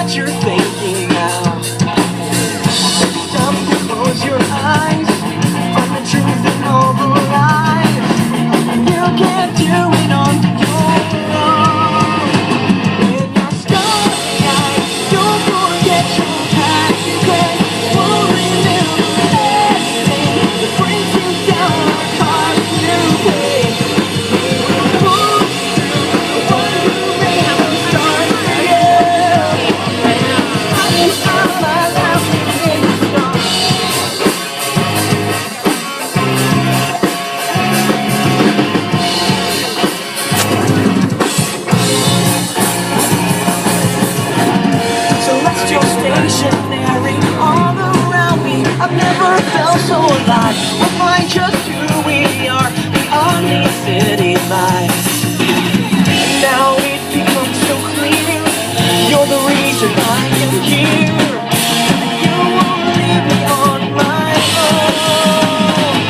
what you're thinking now. It's time to close your eyes, find the truth in all the lies. You can't do it on your own. When you're starry-eyed, don't forget your past. Won't remember anything that brings you down or cause you pain. Stationary all around me. I've never felt so alive. We'll find just who we are beyond these city lights. Now it becomes so clear, you're the reason I am here. You won't leave me on my own.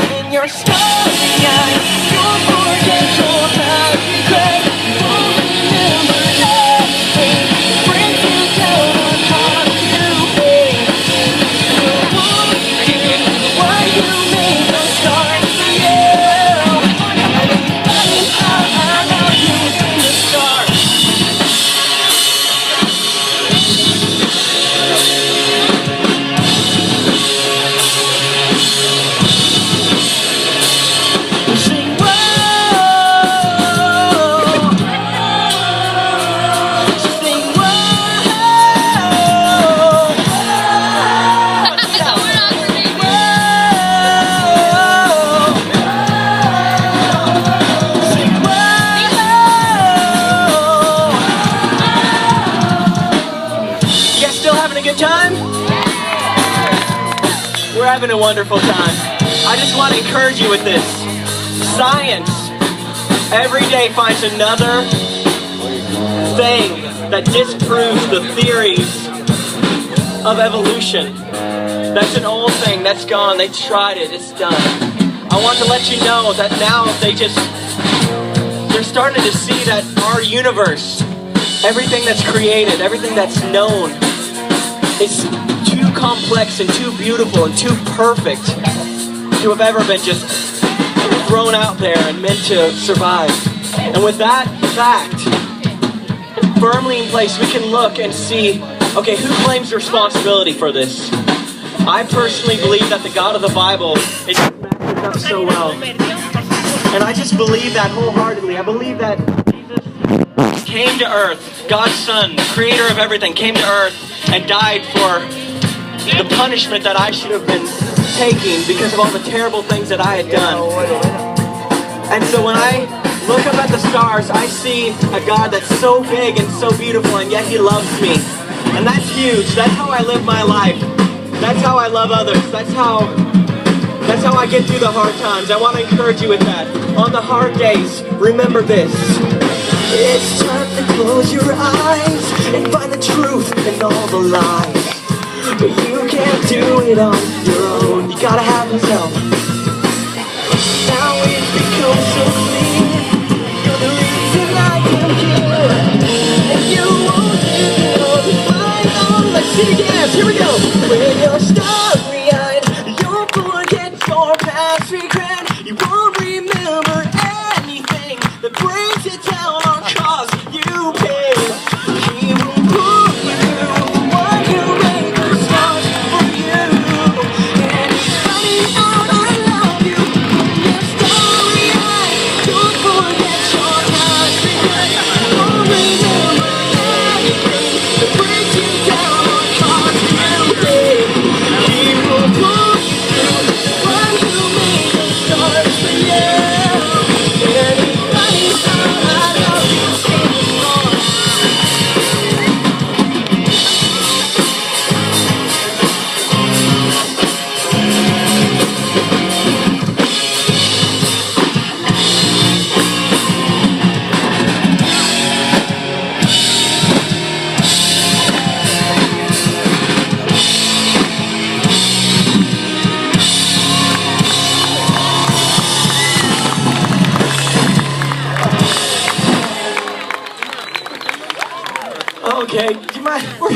When you're starry-eyed, you'll forget your past regret. You won't remember anything that brings you down. Good time? We're having a wonderful time. I just want to encourage you with this. Science every day finds another thing that disproves the theories of evolution. That's an old thing, that's gone, they tried it, it's done. I want to let you know that now they're starting to see that our universe, everything that's created, everything that's known, it's too complex and too beautiful and too perfect to have ever been just thrown out there and meant to survive. And with that fact firmly in place, we can look and see, okay, who claims responsibility for this? I personally believe that the God of the Bible is backed it up so well. And I just believe that wholeheartedly. I believe that Jesus came to earth, God's Son, the creator of everything, came to earth and died for the punishment that I should have been taking because of all the terrible things that I had done. And so when I look up at the stars, I see a God that's so big and so beautiful, and yet He loves me. And that's huge. That's how I live my life. That's how I love others. That's how I get through the hard times. I want to encourage you with that. On the hard days, remember this. It's time to close your eyes and find the truth in all the lies. But you can't do it on your own. You gotta have this help. Now it becomes so clear, you're the reason I am here. And you won't leave me on my own. Let's sing again. Here we go. When you're starry-eyed, you'll forget your past regret. You won't remember anything that brings you down. Okay, do you mind?